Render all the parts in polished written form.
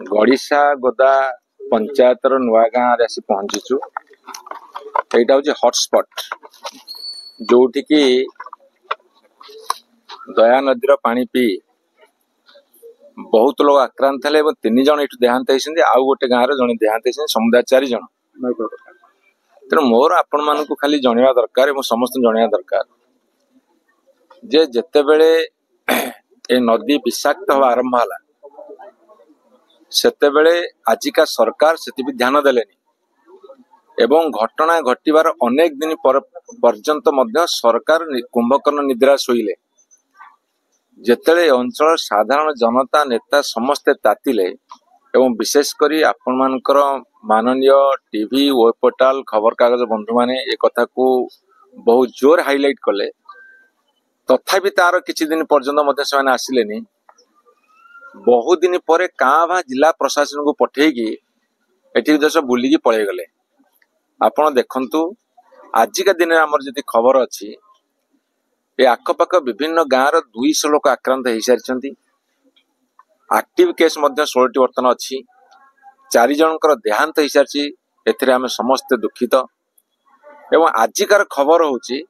गड़िशा गोदा पंचायत नुआ गाँव आसी पहुंचीचु। यहाँ हूँ हॉटस्पॉट जो दया नदी पानी पी बहुत लोग आक्रांत थे। 3 जन ये देहांत होती आउ गोटे गाँव जड़े देहांत होती समुदाय 4 जन। तेणु मोर आपण मान खाली जनवा दरकार समस्त जनवा दरकार जे जेते बेले ए नदी विषाक्त हवा आरंभ है सेते बेले आजिका सरकार से भी ध्यान देलेनी एवं घटना घटिबार अनेक दिन पर्यंत मध्य सरकार कुंभकर्ण निद्रा शोइले जेतेले अंचल साधारण जनता नेता समस्ते तातिले एवं विशेषकर आपण मानकर माननीय टीवी वेब पोर्टाल खबर कागज बंधु माने ए कथा को बहुत जोर हाईलाइट कले तथापि तार किछि दिन पर्यंत मध्य से आसिलेनी। बहुत दिन पर काँ जिला प्रशासन को पठेगी एठी देश बुलिकी पळै गले। आपण देखंतु आजिका दिन आमर जदि खबर अछि ए आखपाख विभिन्न गाँव 200 लोक आक्रांत हो सारी। एक्टिव केस मध्य 16टी वर्तमान अच्छी 4 जनकर देहांत हो सारी। एथिरे आमे समस्त दुखित एवं आजिकार खबर होची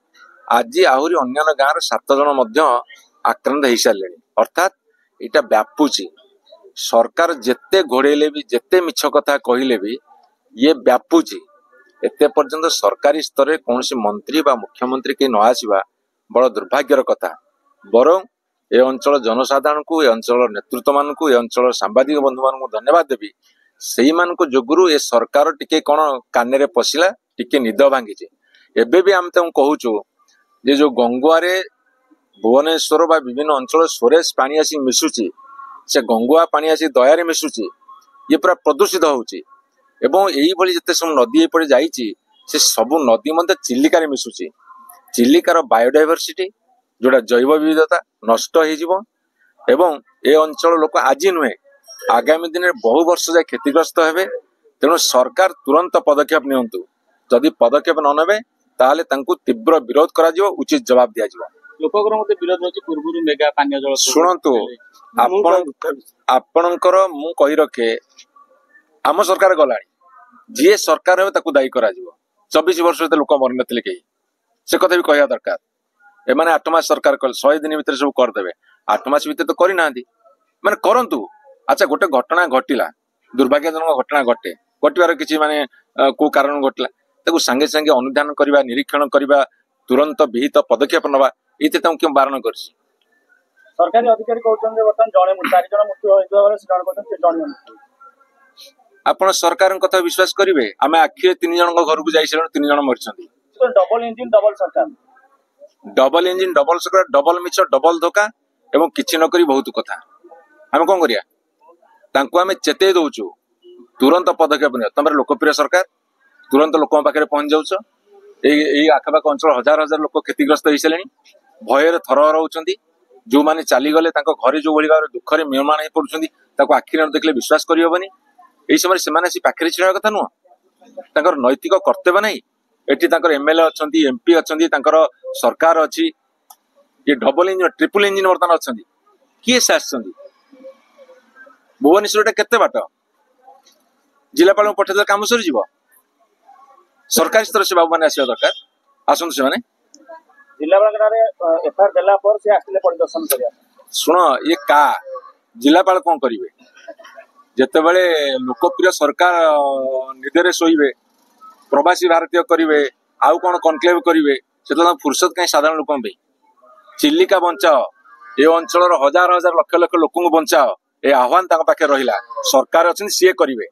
आज आहरी अन्य गाँव 7 जन मध्य आक्रांत हो सारे। अर्थात इटा व्यापुची सरकार जेते घोड़ेले भी जेते मिछ कथा कहले भी ये व्यापुची एते पर्यंत सरकारी स्तर में कौन मंत्री बा मुख्यमंत्री के न आसवा बड़ दुर्भाग्यर कथा। बरं ए अंचल जनसाधारण को ए अंचल नेतृत्व मान को ए अंचल सांबादिक बंधु मान धन्यवाद देवी से जोगुरु ए सरकार टिके कौन कान पशिला टिके निद भांगी। एबे भी आम कहूचु जे जो गंगुआरे भुवनेश्वर बा विभिन्न अंचल सोरेश पानी आसी मिशुची से गंगुआ पानी आसी दयारे मिशुची ये पूरा प्रदूषित होउची एवं यही भली जते सब नदी एपटे जाईची से सब नदी मध्य चिलिकार मिशुची। चिलिकार बायोडायवर्सिटी जोड़ा जैव विविधता नष्ट हो एवं ए अंचल लोक आज नुहे आगामी दिन में बहु वर्ष जाए क्षतिग्रस्त हेबे। तेणु सरकार तुरंत पदक्षेप नियंतु जदि पदक्षेप न नेबे ताहले तांकु तीव्र विरोध करा जिवो उचित जवाब दिया जिवो। लोकगर मते विरोध होची पूर्वरु मेगा पानी जल सुनंतु आपणकर मु कहि रखे आम सरकार गलाणी जी सरकार हे ताकु दायी करा जिवो। 24 वर्ष लोक मरि नथिले केही से कथा भी कहया दरकार। एमाने 8 मास सरकार कल 100 दिन भीतर सब कर देबे 8 मास भीतर तो करि नांदी माने करंतु। अच्छा गोटे घटना घटिला दुर्भाग्यजनक घटना घटिबार किछि माने को कारण घटला ताकु संगे संगे अनुध्यान करबा निरीक्षण करबा तुरंत विहित पदक्षेप नबा इते ताऊ क्यों बारण करछि। सरकारी अधिकारी कहउछन जे वर्तमान जणे 4 जण मृत्यु होइबा बेले से जण कहउछन से जणे मृत्यु। आपण सरकार कथा विश्वास करिवे आमे आखिरे 3 जण घर को जाई छन 3 जण मरछंती। डबल इंजिन डबल सरकार डबल मिछ डबल धोखा एवं किछि न करी बहुत कथा आमे कोन करिया तांको आमे चेते दउछु तुरंत पदक्षेप नियो। तमरे लोकप्रिय सरकार तुरंत लोक पाखे पहुंच जाउछ। एई आखपाख अंचल हजार हजार लोक क्षतिग्रस्त हो सारे भयर थरहर होउछंती। जो माने चाली गले तांको घरे जो भली भाव दुखरे मेहमान हे पडुछंती ताको आखिर न देखले विश्वास करि होबनी। एई समय सेमाने सी पाखरे छिड़ा कथा नुह तांकर नैतिक कर्तव्य नै एटी तांकर एमएलए अछंती एमपी अछंती तांकर सरकार अछि ये डबल इंजिन ट्रिपल इंजिन वर्तमान अछंती किए से आछंती भुवनेश्वर केते बाट जिलापाल पठेदे काम सरी जीव सरकारी स्तर से बाबू माने आसीबा दरकार आसंत से माने जिलापाल एफआईआर देला पर से आसिले परिदर्शन करिया। सुन ये का जिलापाल कोन करिवे जेते बेले लोकप्रिय सरकार निदेरे सोइबे प्रवासी भारतीय करिवे आउ कोन कॉन्क्लेव करिवे से फुर्सत कहीं साधारण लोक चिलिका बंचाओ ए अंचल हजार हजार लक्ष लक्ष लोक बंचाओ ए आह्वान पाखे रहिला सरकार अच्छी सी करिवे।